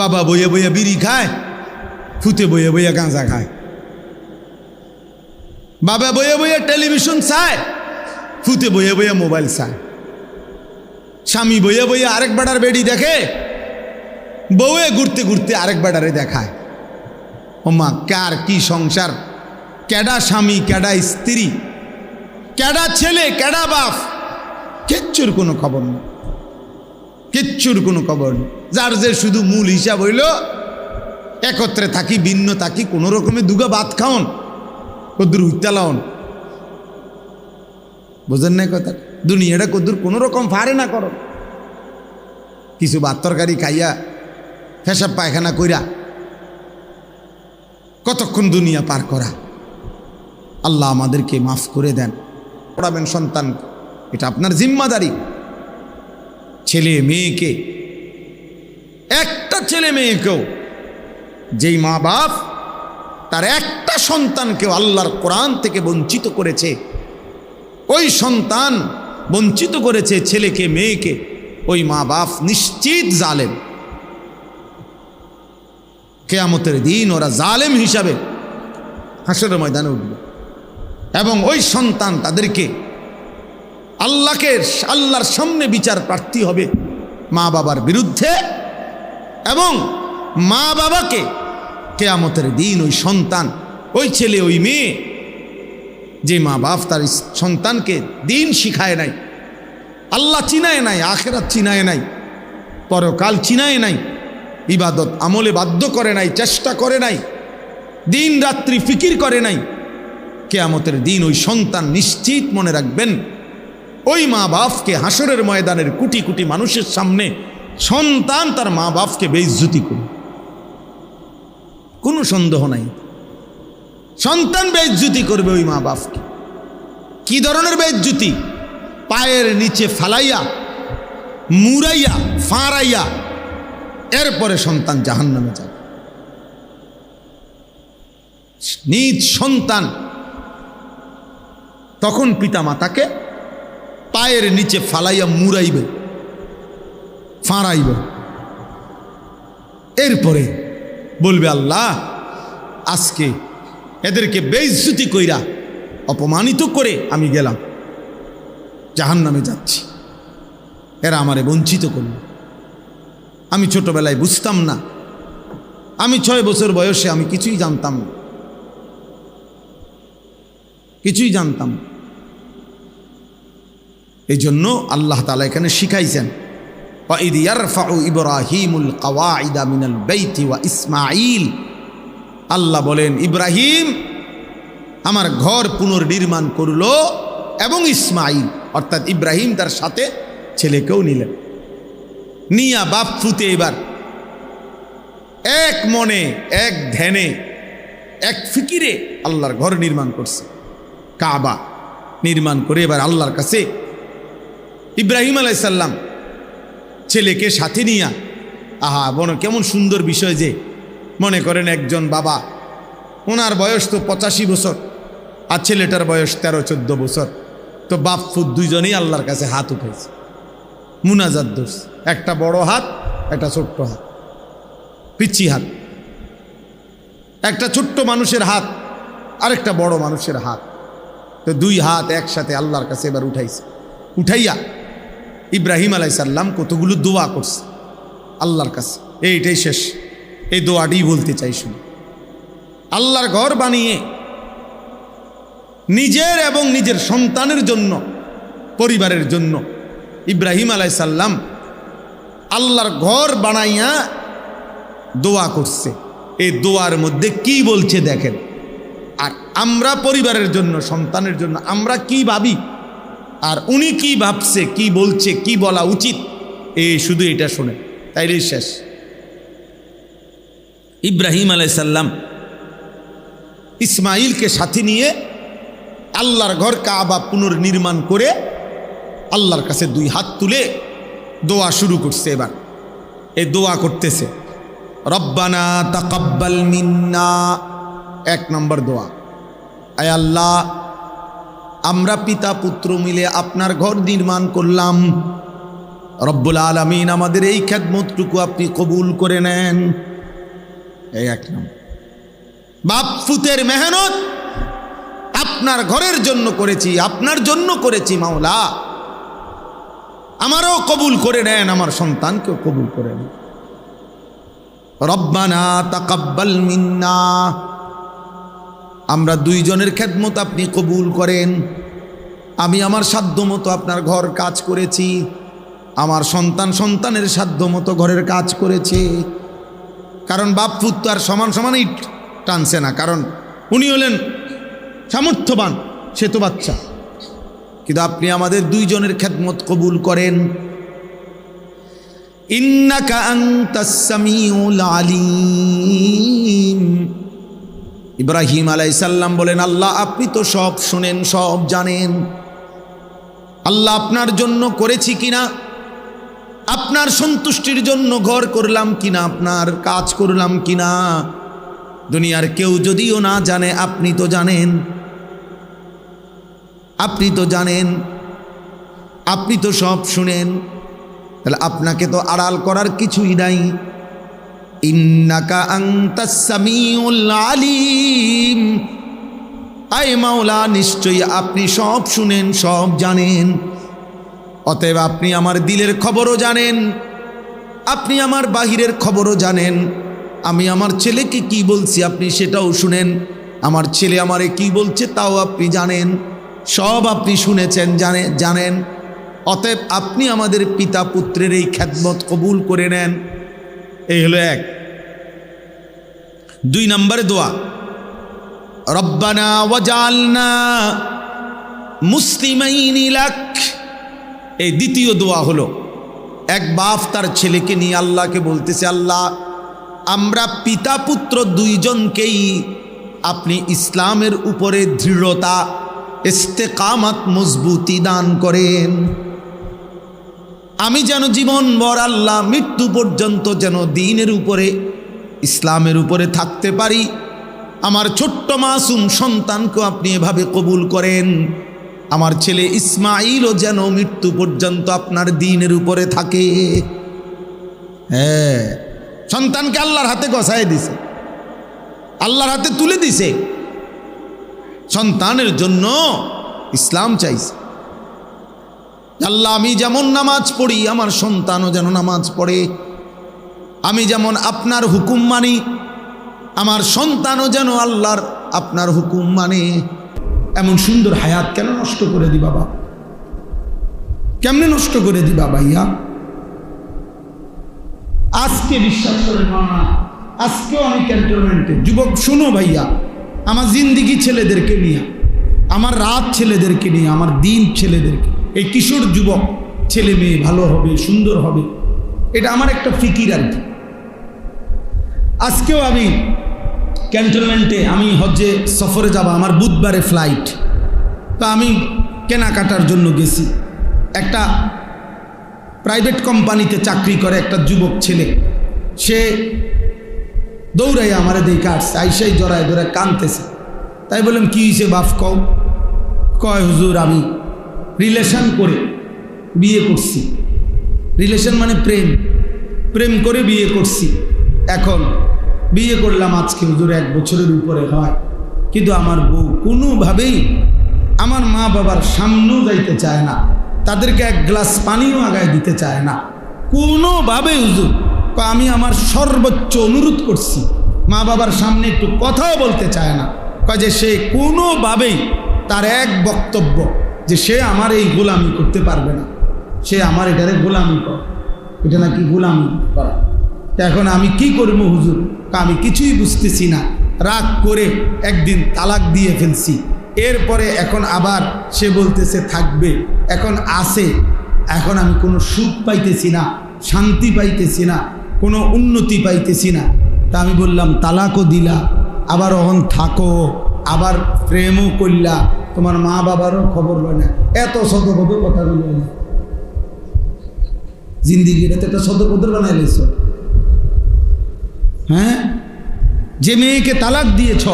বাবা বইয়া বইয়া বিড়ি খায়, ফুতে বইয়া বইয়া গাঁজা খায়। বাবা বইয়া বইয়া টেলিভিশন চায়, ফুতে বইয়া বইয়া মোবাইল চায়। স্বামী বইয়া বইয়া আরেক বেড়ার বেড়ি দেখে, বউয়ে ঘুরতে ঘুরতে আরেক বেড়ারে দেখায়। ওমা কার কি সংসার, কেডা স্বামী কেডা স্ত্রী, কেডা ছেলে কেডা বাপ, কিচ্ছুর কোনো খবর নেই, কিচ্ছুর কোনো খবর নেই। যার যে শুধু মূল হিসাব হইল একত্রে থাকি, ভিন্ন থাকি, কোনো রকমে দুগা ভাত খাওন, কদ্দুর উত্তালাওন। বোঝেন না কথা? দুনিয়াটা কদ্দুর কোনো রকম ফারে না করো, কিছু ভাত তরকারি খাইয়া পেশাব পায়খানা কইরা কতক্ষণ দুনিয়া পার করা। আল্লাহ আমাদেরকে মাফ করে দেন। পড়াবেন সন্তান, এটা আপনার জিম্মাদারি। ছেলে মেয়েকে, একটা ছেলে মেয়েকেও, যেই মা বাপ তার একটা সন্তানকেও আল্লাহর কোরআন থেকে বঞ্চিত করেছে, ওই সন্তান বঞ্চিত করেছে ছেলেকে মেয়েকে, ওই মা বাপ নিশ্চিত জালেম। কিয়ামতের দিন ওরা জালেম হিসাবে হাসরের ময়দানে উঠবে, এবং ওই সন্তান তাদেরকে আল্লাহর সামনে বিচার প্রার্থী হবে মা বাবার বিরুদ্ধে। এবং মা বাবাকে কিয়ামতের দিন ওই সন্তান, ওই ছেলে ওই মেয়ে, যে মা বাপ তার সন্তানকে দিন শিখায় নাই, আল্লাহ চিনায় নাই, আখিরাত চিনায় নাই, পরকাল চিনায় নাই, ইবাদত আমলে বাধ্য করে নাই, চেষ্টা করে নাই, দিন রাত্রি ফিকির করে নাই, কিয়ামতের দিন ওই সন্তান নিশ্চিত মনে রাখবেন, ওই মা বাপকে হাসরের ময়দানের কোটি কোটি মানুষের সামনে সন্তান তার মা বাপকে বেইজ্জতি করবে, কোনো সন্দেহ নাই। সন্তান বেইজ্জতি করবে ওই মা বাপকে। কি ধরনের বেইজ্জতি? পায়ের নিচে ফালাইয়া, মুড়াইয়া, ফাঁড়াইয়া, এরপরে সন্তান জাহান্নামে যাবে। নিজ সন্তান তখন পিতা মাতাকে পায়ের নিচে ফালাইয়া মুড়াইবে, ফাঁড়াইবে, এরপরে বলবে আল্লাহ আজকে এদেরকে বেইজ্জতি কইরা অপমানিত করে আমি গেলাম, জাহান্নামে যাচ্ছি, এরা আমারে বঞ্চিত করল। আমি ছোটবেলায় বুঝতাম না, আমি 6 বছর বয়সে আমি কিছুই জানতাম না, কিছুই জানতাম। এই জন্য আল্লাহ তাআলা এখানে শিখাইছেন, وَإِذْ يَرْفَعُ إِبْرَاهِيمُ الْقَوَاعِدَ مِنَ الْبَيْتِ وَإِسْمَاعِيلُ। আল্লাহ বলেন ইব্রাহিম আমার ঘর পুনর্নির্মাণ করলো, এবং ইসমাইল অর্থাৎ ইব্রাহিম তার সাথে ছেলেকেও নিলেন, নিয়া বাপ ফুতে এবার এক মনে, এক ধ্যানে, এক ফিকিরে আল্লাহর ঘর নির্মাণ করছে, কাবা নির্মাণ করে এবার আল্লাহর কাছে ইব্রাহিম আলাইহিস সালাম ছেলেকে সাথে নিয়া, আহা কেমন সুন্দর বিষয় যে, মনে করেন একজন বাবা, ওনার বয়স তো 85 বছর, আর ছেলেটার বয়স 13-14 বছর, তো বাপ ফুত দুইজনেই আল্লাহর কাছে হাত উঠেছে, মুনাজাত ধরছে, একটা বড় হাত, একটা ছোট্ট হাত, পিচ্ছি হাত, একটা ছোট্ট মানুষের হাত, আরেকটা বড় মানুষের হাত, তো 2 হাত একসাথে আল্লাহর কাছে এবার উঠাইছে। উঠাইয়া ইব্রাহিম আলাইহিস সালাম কতগুলো দোয়া করছে আল্লাহর কাছে, এইটাই শেষ, এই দোয়াটি বলতে চাই শুনে। আল্লাহর ঘর বানিয়ে নিজের এবং নিজের সন্তানের জন্য, পরিবারের জন্য ইব্রাহিম আলাইহিস সালাম আল্লাহর ঘর বানাইয়া দোয়া করছে। এই দোয়ার মধ্যে কি বলছে দেখেন। আর আমরা পরিবারের জন্য, সন্তানের জন্য আমরা কি ভাবি, আর উনি কি ভাবছে, কি বলছে, কি বলা উচিত, শুধু এটা শোনে, তাইলেই শেষ। ইব্রাহিম আলাইহিস সালাম ইসমাইলকে সাথে নিয়ে আল্লাহর ঘর কাবা পুনর্নির্মাণ করে আল্লাহর কাছে 2 হাত তুলে দোয়া শুরু করছে। এবার এই দোয়া করতেছে, রব্বানা তাকাব্বাল মিন্না, 1 নম্বর দোয়া, আয় আল্লাহ আমরা পিতা পুত্র মিলে আপনার ঘর নির্মাণ করলাম, রব্বুল আলামিন আমাদের এই খেদমতটুকু আপনি কবুল করে নেন। এই এক নম্বর। বাপ ফুতের মেহনত আপনার ঘরের জন্য করেছি, আপনার জন্য করেছি মাওলা, আমারও কবুল করে নেন, আমার সন্তানকেও কবুল করে নেন। রব্বানা তাকাব্বাল মিন্না, আমরা দুইজনের খেদমত আপনি কবুল করেন। আমি আমার সাধ্য মতো আপনার ঘর কাজ করেছি, আমার সন্তানের সাধ্য মতো ঘরের কাজ করেছে। কারণ বাপ পুত তো আর সমান সমানই টানছে না, কারণ উনি হলেন সামর্থ্যবান, সে তো বাচ্চা। কিন্তু আপনি আমাদের দুইজনের খেদমত কবুল করেন। ইন্নাকা আনতাস সামিউল আলিম। ইব্রাহিম আলাইহিস সালাম বলেন, আল্লাহ আপনি তো সব শুনেন, সব জানেন। আল্লাহ আপনার জন্য করেছি কিনা, আপনার সন্তুষ্টির জন্য ঘর করলাম কিনা, আপনার কাজ করলাম কিনা, দুনিয়ার কেউ যদিও না জানে আপনি তো জানেন, আপনি তো জানেন, আপনি তো সব শুনেন। তাহলে আপনাকে তো আড়াল করার কিছুই নাই। ইন্নাকা আনতাস সামিউল আলিম, আয় মাওলা নিশ্চয়ই আপনি সব শুনেন, সব জানেন। অতএব আপনি আমার দিলের খবরও জানেন, আপনি আমার বাহিরের খবরও জানেন। আমি আমার ছেলেকে কি বলছি আপনি সেটাও শুনেন, আমার ছেলে আমারে কি বলছে তাও আপনি জানেন, সব আপনি শুনেছেন, জানেন। অতএব আপনি আমাদের পিতা পুত্রের এই খেদমত কবুল করে নেন। এই হলো এক। 2 নম্বরে দোয়া, রব্বানা ওয়াজআলনা মুসলিমাইনি লাক। এই দ্বিতীয় দোয়া হলো, এক বাপ তার ছেলেকে নিয়ে আল্লাহকে বলতেছে, আল্লাহ আমরা পিতা পুত্র দুইজনকেই আপনি ইসলামের উপরে দৃঢ়তা, ইস্তেকামাত, মজবুতি দান করেন। আমি যেন জীবনভর আল্লাহ মৃত্যু পর্যন্ত যেন দ্বীনের উপরে, ইসলামের উপরে থাকতে পারি। আমার ছোট্ট মাসুম সন্তানকে আপনি এভাবে কবুল করেন। আমার ছেলে ইসমাইলও যেন মৃত্যু পর্যন্ত আপনার দ্বীনের উপরে থাকে। হ্যাঁ, সন্তানকে আল্লাহর হাতে গছায় দিছে, আল্লাহর হাতে তুলে দিছে। সন্তানের জন্য ইসলাম চাইছে। আল্লাহ আমি যেমন নামাজ পড়ি আমার সন্তানও যেন নামাজ পড়ে, আমি যেমন আপনার হুকুম মানি আমার সন্তানও যেন আল্লাহর আপনার হুকুম মানে। এমন সুন্দর হায়াত কেন নষ্ট করে দিবা বাবা? কেমনে নষ্ট করে দিবা ভাইয়া? আজকে বিশ্বাস করে না, আজকেও আমি ক্যান্টনমেন্টে যুবক, শুনো ভাইয়া, আমার জিন্দিগি ছেলেদেরকে নিয়ে, আমার রাত ছেলেদেরকে নিয়ে, আমার দিন ছেলেদেরকে, এই কিশোর যুবক ছেলে মেয়ে ভালো হবে, সুন্দর হবে, এটা আমার একটা ফিকির আর কি। আজকেও আমি ক্যান্টনমেন্টে, আমি হজ্জে সফরে যাব, আমার বুধবারে ফ্লাইট, তো আমি কেনাকাটার জন্য গেছি। একটা প্রাইভেট কোম্পানিতে চাকরি করে একটা যুবক ছেলে, সে দৌড়াই আমার দেখে আসছে, আইসাই জড়ায় ধরে কাঁদতেছে। তাই বললাম কি হয়েছে বাপ কও? কয় হুজুর আমি রিলেশন করে বিয়ে করছি। রিলেশন মানে প্রেম, প্রেম করে বিয়ে করছি। এখন বিয়ে করলাম আজকে হুজুর 1 বছরের উপরে হয়, কিন্তু আমার বউ কোনোভাবেই আমার মা বাবার সামনেও যাইতে চায় না, তাদেরকে 1 গ্লাস পানিও আগায় দিতে চায় না কোনোভাবেই হুজুর। আমি আমার সর্বোচ্চ অনুরোধ করছি, মা বাবার সামনে একটু কথাও বলতে চায় না। কয় যে সে কোনোভাবেই, তার এক বক্তব্য যে সে আমার এই গোলামি করতে পারবে না, সে আমার এটারে গোলামি কর, এটা নাকি গোলামি করা। এখন আমি কি করব হুজুর? আমি কিছুই বুঝতেছি না। রাগ করে একদিন তালাক দিয়ে ফেলছি। এরপরে এখন আবার সে বলতেছে থাকবে, এখন আসে, এখন আমি কোনো সুখ পাইতেছি না, শান্তি পাইতেছি না, কোনো উন্নতি পাইতেছি না। তা আমি বললাম তালাকও দিলা, আবার অহন থাকো, আবার প্রেমও করলা, তোমার মা বাবারও খবর হয় না। এত সদপদ কথাগুলো জিন্দিগিটা তো একটা সদপদর বানাই লেছ। হ্যাঁ, যে মেয়েকে তালাক দিয়েছ,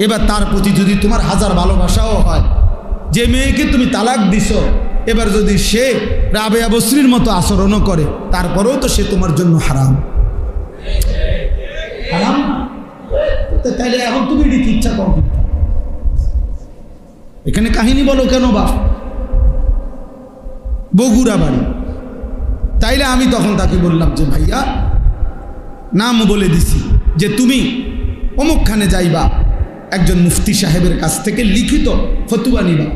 এবার তার প্রতি যদি তোমার 1000 ভালোবাসাও হয়, যে মেয়েকে তুমি তালাক দিছ এবার যদি সে রাবেয়া বসরির মতো আচরণও করে, তারপরেও তো সে তোমার জন্য হারাম। হারাম তাইলে এখন তুমি এটি ইচ্ছা করো, এখানে কাহিনী বলো কেন বাপ? বগুড়া বাড়ি। তাইলে আমি তখন তাকে বললাম যে ভাইয়া, নাম বলে দিছি যে তুমি অমুকখানে যাইবা, একজন মুফতি সাহেবের কাছ থেকে লিখিত ফতুয়া নিবা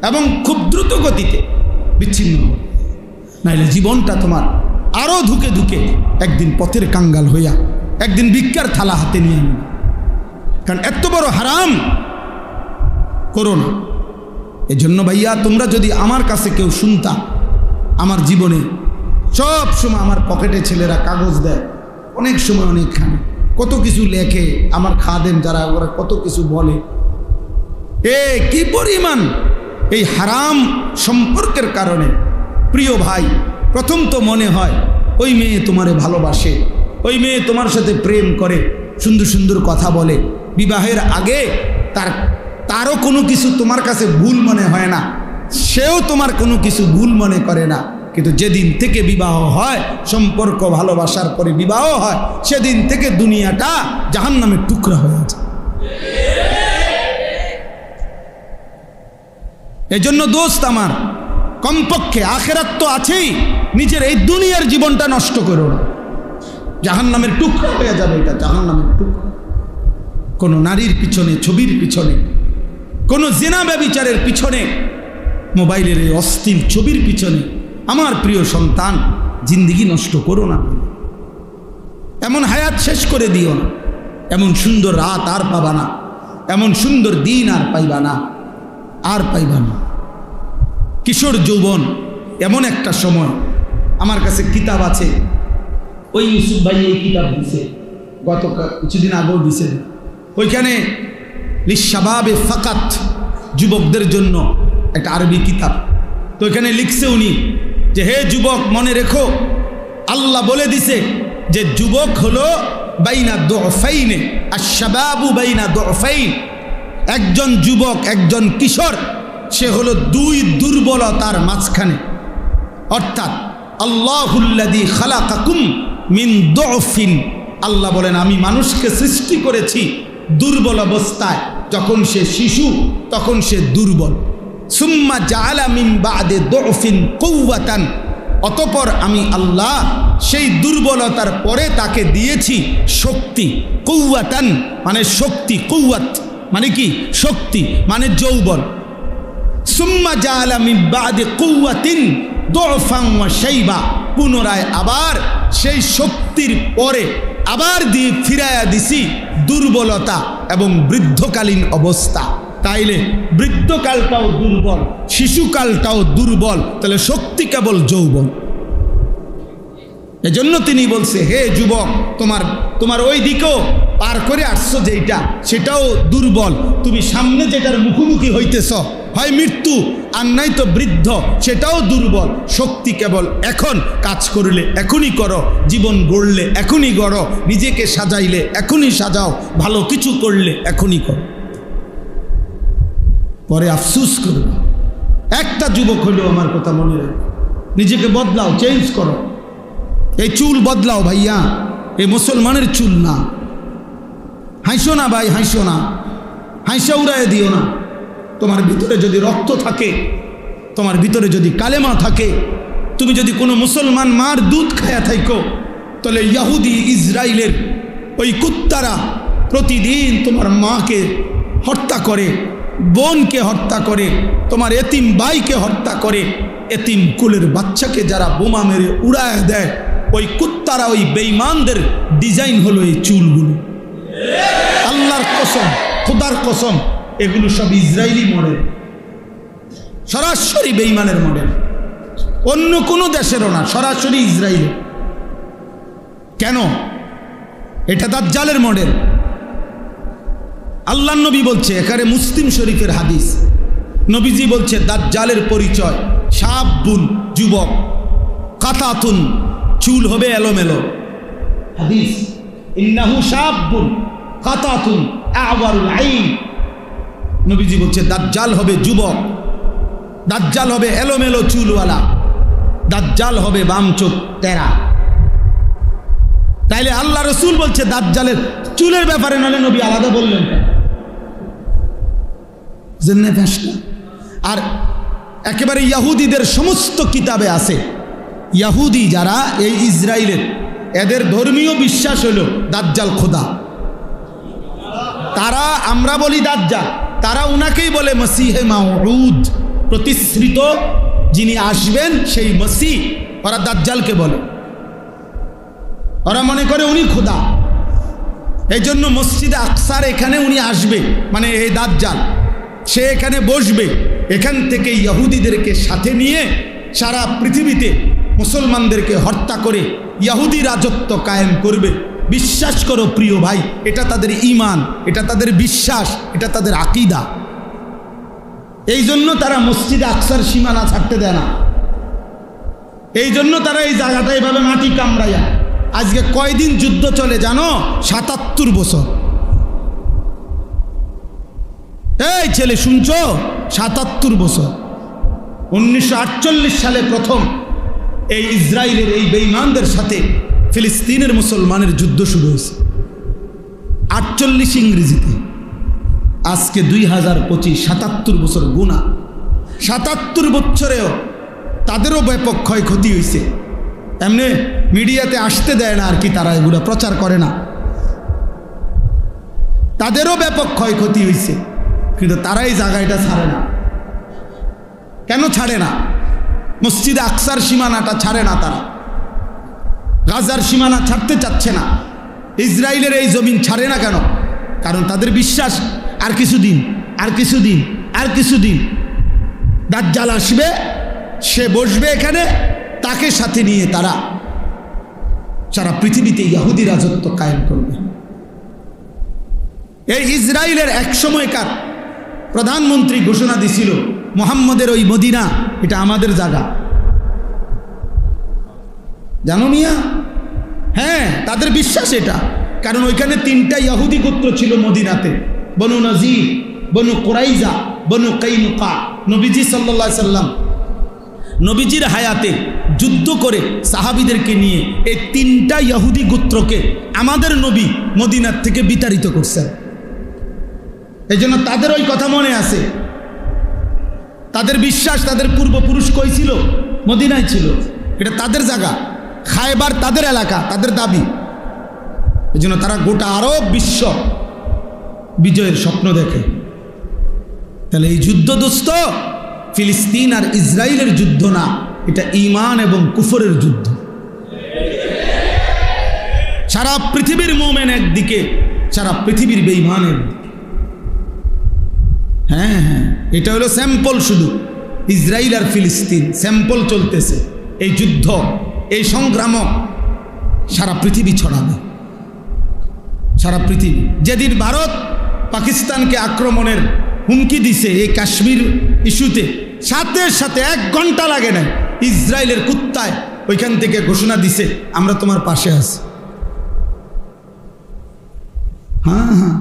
এবং খুব দ্রুত গতিতে বিচ্ছিন্ন হবে, নাইলে জীবনটা তোমার আরো ধুকে ধুকে একদিন পথের কাঙ্গাল হইয়া একদিন ভিক্ষার থালা হাতে নিয়ে আনবে। কারণ এত বড় হারাম করো না। এই জন্য ভাইয়া, তোমরা যদি আমার কাছে কেউ শুনতা, আমার জীবনে সব সময় আমার পকেটে ছেলেরা কাগজ দেয়, অনেক সময় অনেকখানে কত কিছু লেখে, আমার খাদেম যারা ওরা কত কিছু বলে, কি পরিমাণ এই হারাম সম্পর্কের কারণে। প্রিয় ভাই, প্রথম তো মনে হয় ওই মেয়ে তোমারে ভালোবাসে, ওই মেয়ে তোমার সাথে প্রেম করে, সুন্দর সুন্দর কথা বলে, বিবাহের আগে তারও কোনো কিছু তোমার কাছে ভুল মনে হয় না, সেও তোমার কোনো কিছু ভুল মনে করে না। কিন্তু যেদিন থেকে বিবাহ হয়, সম্পর্ক ভালোবাসার পরে বিবাহ হয়, সেদিন থেকে দুনিয়াটা জাহান্নামের টুকরা হয়ে আছে। এজন্য দোস্ত আমার, কমপক্ষে আখেরাত তো আছেই, নিজের এই দুনিয়ার জীবনটা নষ্ট করো না, জাহান্নামের টুকরা হয়ে যাবে এটা, জাহান্নামের টুকরা। কোন নারীর পিছনে, ছবির পিছনে, কোন জিনা ব্যভিচারের পিছনে, মোবাইলের এই অস্থির ছবির পিছনে আমার প্রিয় সন্তান জিন্দেগি নষ্ট করো না। এমন হায়াত শেষ করে দিও না, এমন সুন্দর রাত আর পাবা না, এমন সুন্দর দিন আর পাইবা না, আর পাইবা না। কিশোর যৌবন এমন একটা সময়, আমার কাছে কিতাব আছে, ওই ইউসুফ ভাই এই কিতাব দিছে, গত কিছুদিন আগেও দিছে, ওইখানে লিশাবাবে ফাকাত, যুবকদের জন্য একটা আরবি কিতাব। তো এখানে লিখছে উনি যে, হে যুবক, মনে রেখো, আল্লাহ বলে দিছে যে যুবক হলো বাইনা দুফাইনে, আশ-শাবাবু বাইনা দুফাইন। একজন যুবক, একজন কিশোর, সে হলো দুই দুর্বলতার মাঝখানে। অর্থাৎ আল্লাহুল্লাযী খালাকাকুম মিন দুফিন, আল্লাহ বলেন আমি মানুষকে সৃষ্টি করেছি দুর্বল অবস্থায়। যখন সে শিশু তখন সে দুর্বল। সুম্মা জাআলা মিন বা'দে দুফিন কুওয়াতান, অতঃপর আমি আল্লাহ সেই দুর্বলতার পরে তাকে দিয়েছি শক্তি। কুওয়াতান মানে শক্তি, কুওয়াত মানে কি? শক্তি মানে যৌবন। সুম্মা জাআলা মিন বা'দে কুওয়াতিন দুফান ওয়া শাইবা, পুনরায় আবার সেই শক্তির পরে আবার দিয়ে ফিরাইয়া দিছি দুর্বলতা এবং বৃদ্ধকালীন অবস্থা। তাইলে বৃদ্ধকালটাও দুর্বল, শিশুকালটাও দুর্বল, তাহলে শক্তি কেবল যৌবন। এজন্য তিনি বলছে, হে যুবক, তোমার ওই দিকেও পার করে আসছো যেটা, সেটাও দুর্বল। তুমি সামনে যেটার মুখোমুখি হইতেছ, হয় মৃত্যু আর নাই তো বৃদ্ধ, সেটাও দুর্বল। শক্তি কেবল এখন, কাজ করলে এখনই করো, জীবন গড়লে এখনই গড়ো, নিজেকে সাজাইলে এখনই সাজাও, ভালো কিছু করলে এখনই করো, পরে আফসুস করো। একটা যুবক হলেও আমার কথা মনে রাখো, নিজেকে বদলাও, চেঞ্জ করো। এই চুল বদলাও ভাইয়া, এই মুসলমানের চুল না। হাসো না ভাই, হাসো না, হাসা উড়ায় দিও না। তোমার ভিতরে যদি রক্ত থাকে, তোমার ভিতরে যদি কালেমা থাকে, তুমি যদি কোনো মুসলমান মার দুধ খায়া থাকো, তাহলে ইহুদি ইসরায়েলের ওই কুত্তারা প্রতিদিন তোমার মাকে হত্যা করে, বোনকে হত্যা করে, তোমার এতিম ভাইকে হত্যা করে, এতিম কুলের বাচ্চাকে যারা বোমা মেরে উড়ায় দেয়, ওই কুত্তারা, ওই বেঈমানদের ডিজাইন হলো এই চুলগুলো। আল্লাহর কসম, খোদার কসম, এগুলো সব ইসরায়েলি মডেল, সরাসরি বেঈমানের মডেল, অন্য কোনো দেশেরও না, সরাসরি ইসরায়েলি। কেন? এটা দাজ্জালের মডেল। আল্লাহ নবী বলছে, এখানে মুসলিম শরীফের হাদিস, নবীজি বলছে দাজ্জালের পরিচয় শাবুন, যুবক, কাতাতুন, চুল হবে এলোমেলো। হাদিস, ইন্নাহু শাবুন কাতাতুন আওয়ারুল আইন। নবীজি বলছে দাজ্জাল হবে যুবক, দাজ্জাল হবে এলোমেলো চুলওয়ালা, দাজ্জাল হবে বাম চোখ তেরা। তাইলে আল্লাহ রসুল বলছে দাজ্জালের চুলের ব্যাপারে নালে নবী আলাদা বললেন জেনে ফেসটা। আর একেবারে ইহুদিদের সমস্ত কিতাবে আছে, ইহুদি যারা এই ইসরায়েলের, এদের ধর্মীয় বিশ্বাস হলো দাজ্জাল খোদা। তারা, আমরা বলি দাজ্জাল, তারা উনাকেই বলে মসিহে মাউউদ, প্রতিশ্রিত যিনি আসবেন সেই মসিহ, ওরা দাজ্জালকে বলে। ওরা মনে করে উনি খোদা। এই জন্য মসজিদে আকসার এখানে উনি আসবে, মানে এই দাজ্জাল, সে এখানে বসবে, এখান থেকে ইহুদিদেরকে সাথে নিয়ে সারা পৃথিবীতে মুসলমানদেরকে হত্যা করে ইহুদি রাজত্ব কায়েম করবে। বিশ্বাস করো প্রিয় ভাই, এটা তাদের ঈমান, এটা তাদের বিশ্বাস, এটা তাদের আকীদা। এই জন্য তারা মসজিদে আকসার সীমানা ছাড়তে দেয় না। এই জন্য তারা এই জায়গাটা এভাবে মাটি কামড়াইয়া, আজকে কয়দিন যুদ্ধ চলে জানো? ৭৭ বছর। এই ছেলে শুনছো? ৭৭ বছর। 1948 সালে প্রথম এই ইসরায়েলের এই বেঈমানদের সাথে ফিলিস্তিনের মুসলমানের যুদ্ধ শুরু হয়েছে, 48 ইংরেজিতে। আজকে 2025, ৭৭ বছর গুণা। ৭৭ বছরেও তাদেরও ব্যাপক ক্ষয়ক্ষতি হয়েছে। এমনি মিডিয়াতে আসতে দেয় না আর কি, তারা এগুলো প্রচার করে না। তাদেরও ব্যাপক ক্ষয়ক্ষতি হয়েছে, কিন্তু তারা এই জায়গাটা ছাড়ে না। কেন ছাড়ে না? মসজিদে আকসার সীমানাটা ছাড়ে না তারা, গাজার সীমানা ছাড়তে চাচ্ছে না, ইসরায়েলের এই জমিন ছাড়ে না। কেন? কারণ তাদের বিশ্বাস আর কিছুদিন, আর কিছুদিন, আর কিছুদিন দাজ্জাল আসবে, সে বসবে এখানে, তাকে সাথে নিয়ে তারা সারা পৃথিবীতে ইহুদি রাজত্ব কায়েম করবে। এই ইসরায়েলের এক সময়কার প্রধানমন্ত্রী ঘোষণা দিছিল, মুহাম্মদের ওই মদিনা এটা আমাদের জায়গা। জানো মিয়া? হ্যাঁ, তাদের বিশ্বাস এটা। কারণ ওইখানে 3টা ইহুদি গোত্র ছিল মদিনাতে, বনু নজির, বনু কুরাইজা, বনু কাইনুকা। নবীজি সাল্লাল্লাহু আলাইহি সাল্লাম নবীজির হায়াতে যুদ্ধ করে সাহাবীদেরকে নিয়ে এই 3টা ইহুদি গোত্রকে আমাদের নবী মদিনার থেকে বিতাড়িত করছেন। এই জন্য তাদের ওই কথা মনে আছে। তাদের বিশ্বাস, তাদের পূর্বপুরুষ কই ছিল? মদিনায় ছিল। এটা তাদের জায়গা, খায়বার তাদের এলাকা, তাদের দাবি। এই জন্য তারা গোটা আরব বিশ্ব বিজয়ের স্বপ্ন দেখে। তাহলে এই যুদ্ধ দোস্ত ফিলিস্তিন আর ইসরায়েলের যুদ্ধ না, এটা ঈমান এবং কুফরের যুদ্ধ। সারা পৃথিবীর মুমিন একদিকে, সারা পৃথিবীর বেঈমানের। হ্যাঁ হ্যাঁ, এটা হলো স্যাম্পল। শুধু ইসরায়েল আর ফিলিস্তিন স্যাম্পল চলতেছে। এই যুদ্ধ, এই সংগ্রাম সারা পৃথিবী ছড়াবে, সারা পৃথিবী। যেদিন ভারত পাকিস্তানকে আক্রমণের হুমকি দিছে এই কাশ্মীর ইস্যুতে, সাথে সাথে 1 ঘন্টা লাগে না, ইসরায়েলের কুত্তায় ওইখান থেকে ঘোষণা দিছে আমরা তোমার পাশে আছি। হ্যাঁ হ্যাঁ,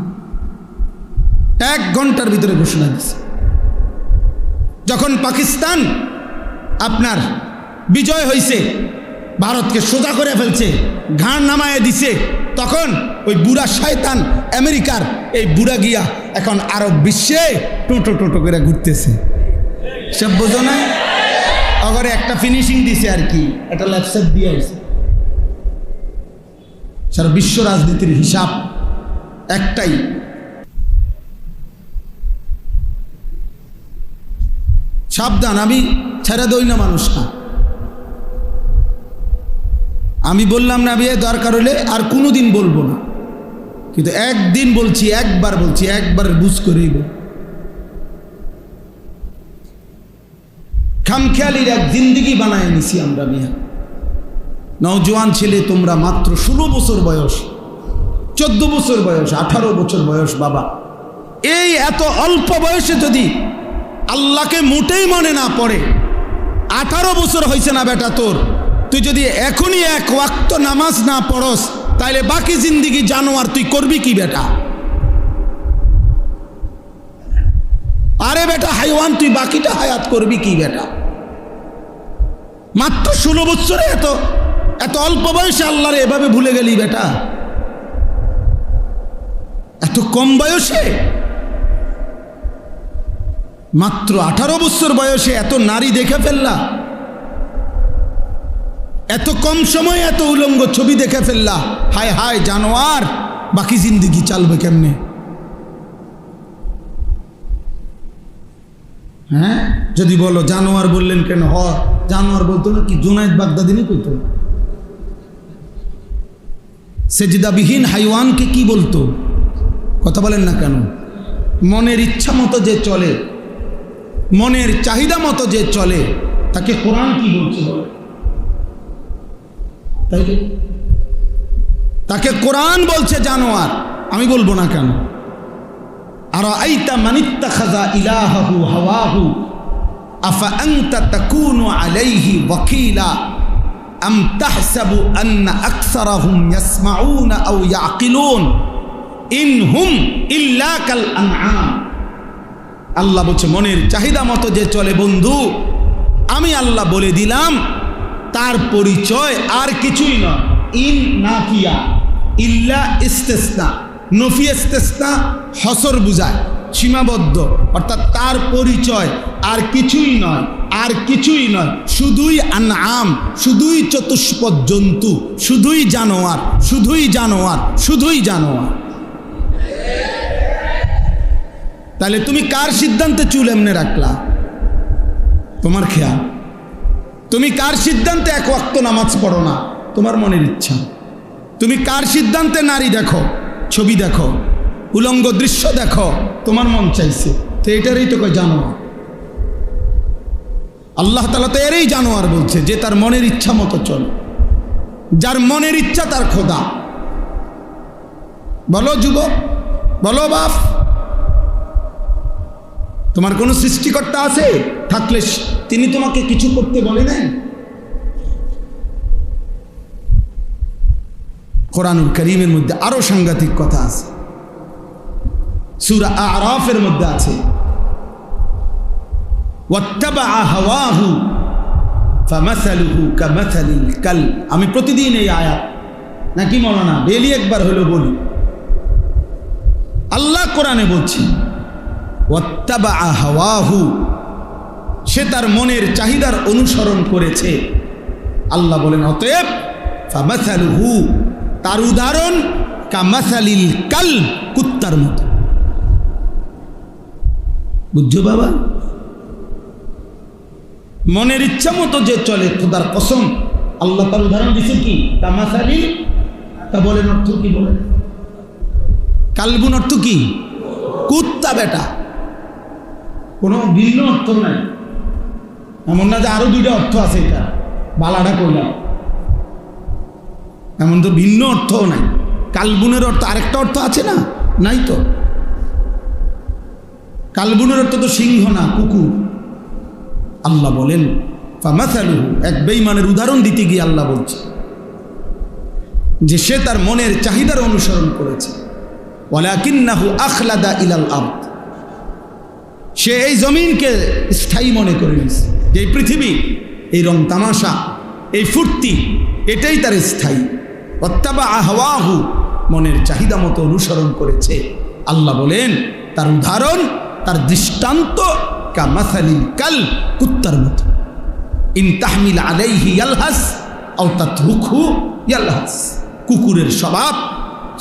1 ঘন্টার ভিতরে ঘোষণা দিছে। যখন পাকিস্তান আপনার বিজয় হয়েছে, ভারতকে সোজা করে ফেলছে, ঘাড় নামায় দিছে, তখন ওই বুড়া শয়তান আমেরিকার এই বুড়া গিয়া এখন আরব বিশ্বে টোটো টোটো করে ঘুরতেছে। সব বোঝো না? অগরে একটা ফিনিশিং দিছে আর কি, একটা ল্যাপসেট দিয়ে আসছে। সারা বিশ্ব রাজনীতির হিসাব একটাই, সাবধান। আমি ছেড়ে দই না মানুষ না, আমি বললাম না বিয়ে দরকার হলে আর কোনোদিন বলবো না, কিন্তু একদিন বলছি, একবার বলছি, একবার বুঝ করেই বল। খামখেয়ালির এক জিন্দিগি বানায় নিছি আমরা মিয়া। নওজোয়ান ছেলে তোমরা, মাত্র 16 বছর বয়স, 14 বছর বয়স, 18 বছর বয়স। বাবা, এই এত অল্প বয়সে যদি আল্লাহকে মোটেই মনে না পড়ে, 18 বছর হয়েছে না বেটা তোর, তুই যদি এখনই 1 ওয়াক্ত নামাজ না পড়স, তাইলে বাকি জিন্দিগি জানোয়ার তুই করবি কি বেটা? আরে বেটা হাইওয়ান, তুই বাকিটা হায়াত করবি কি বেটা? মাত্র 16 বছরে এত অল্প বয়সে আল্লাহরে এভাবে ভুলে গেলি বেটা? এত কম বয়সে, মাত্র 18 বছর বয়সে এত নারী দেখে ফেললা, এত কম সময়ে এত উলঙ্গ ছবি দেখে ফেললা। হায় হায় জানোয়ার, বাকি জিন্দেগি চালবে কেমনে? হ্যাঁ, যদি বলো জানোয়ার বললেন কেন? জানোয়ার বলতো না কি জুনায়েদ বাগদাদি কইতো? সেজদাবিহীন হাইওয়ানকে কি বলতো? কথা বলেন না কেন? মনের ইচ্ছা মতো যে চলে, মনের চাহিদা মতো যে চলে, তাকে কোরআন কি বলছে? তাকে কোরআন বলছে জানোয়ার। আমি বলবো না কেন? আরাআইতা মান ইত্তাখাযা ইলাহাহু হাওয়াহু আফা আনতা তাকুনু আলাইহি ওয়াকিলা আম তাহসাবু আন্না আকসারাহুম ইয়াসমাউনা আও ইয়াকিলুন ইন হুম ইল্লা কাল আনআম। আল্লাহ বলছে মনের চাহিদা মতো যে চলে বন্ধু, আমি আল্লাহ বলে দিলাম তার পরিচয় আর কিছুই নয়। ইন নাফিয়া, ইল্লা ইস্তেসনা, নফি ইস্তেসনা হসর বুঝায়, সীমাবদ্ধ, অর্থাৎ তার পরিচয় আর কিছুই নয়, আর কিছুই নয়, শুধুই আনআম, শুধুই চতুষ্পদ জন্তু, শুধুই জানোয়ার, শুধুই জানোয়ার, শুধুই জানোয়ার। তাহলে তুমি কার সিদ্ধান্তে চুল এমনে রাখলা? তোমার খেয়াল। তুমি কার সিদ্ধান্তে এক ওয়াক্ত নামাজ পড়ো না? তোমার মনের ইচ্ছা। তুমি কার সিদ্ধান্তে নারী দেখো, ছবি দেখো, উলঙ্গ দৃশ্য দেখো? তোমার মন চাইছে। তো এটারই তো কয় জানোয়ার। আল্লাহ তাআলা তো এরই জানোয়ার বলছে, যে তার মনের ইচ্ছা মতো চলে, যার মনের ইচ্ছা তার খোদা। বলো যুবক, বলো বাপ, তোমার কোনো সৃষ্টিকর্তা আছে? থাকলে তিনি তোমাকে কিছু করতে বলে নাই? কোরআনুল কারীমের মধ্যে আরো সাংঘাতিক কথা আছে। সূরা আরাফের মধ্যে আছে ওয়াত্তাবা হাওয়াহু ফামাসালুহু কামাসালিল কালব। আমি প্রতিদিন এই আয়াত নাকি মৌলানা ডেইলি একবার হলো বলি। আল্লাহ কোরআনে বলছে ওয়াত্তাবা হাওয়াহু, সে তার মনের চাহিদার অনুসরণ করেছে। আল্লাহ বলেন অতএব ফামাসালুহু, তার উদাহরণ কামাসালিল কালব, কুত্তার মতো। বুঝছো বাবা? মনের ইচ্ছা মতো যে চলে, খোদার কসম আল্লাহ তার উদাহরণ দিছে কি? কামাসালিল। তা বলেন অর্থ কি? বলেন কালবুন অর্থ কি? কুত্তা বেটা। কোনো ভিন্ন অর্থ নাই। এমন না যে আরো দুইটা অর্থ আছে, এটা বালাটা কইলাম, এমন তো ভিন্ন অর্থও নাই। কালবুনের অর্থ আরেকটা অর্থ আছে না? নাই তো। কালবুনের অর্থ তো সিংহ না, কুকুর। আল্লাহ বলেন ফামাসালুহু, এক বেঈমানের উদাহরণ দিতে গিয়ে আল্লাহ বলছে যে সে তার মনের চাহিদার অনুসরণ করেছে। ওয়ালাকিন্নাহু আখলাদা ইলাল আরদ, সে এই জমিনকে স্থায়ী মনে করে নিয়েছে, যে এই পৃথিবী, এই রং তামাশা, এই ফুর্তি, এটাই তার স্থায়ী। ওয়াত্তাবা হাওয়াহু, মনের চাহিদা মতো অনুসরণ করেছে। আল্লাহ বলেন তার উদাহরণ, তার দৃষ্টান্ত কামাসালিল কালব, কুত্তার মতো। ইন তাহমিল আলাইহি ইয়ালহাস আও তাতরুকহু ইয়ালহাস, কুকুরের স্বভাব।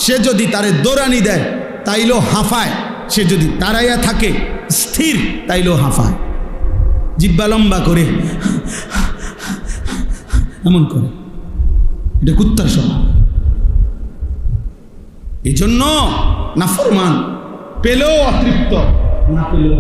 সে যদি তারে দৌড়ানি দেয় তাইলেও হাঁফায়, সে যদি দাঁড়াইয়া থাকে স্থির তাইলেও হাঁফায়, জিহ্বা লম্বা করে এমন করে। এটা কুত্তার স্বভাব। এই জন্য নাফরমান পেলেও অতৃপ্ত, না পেলেও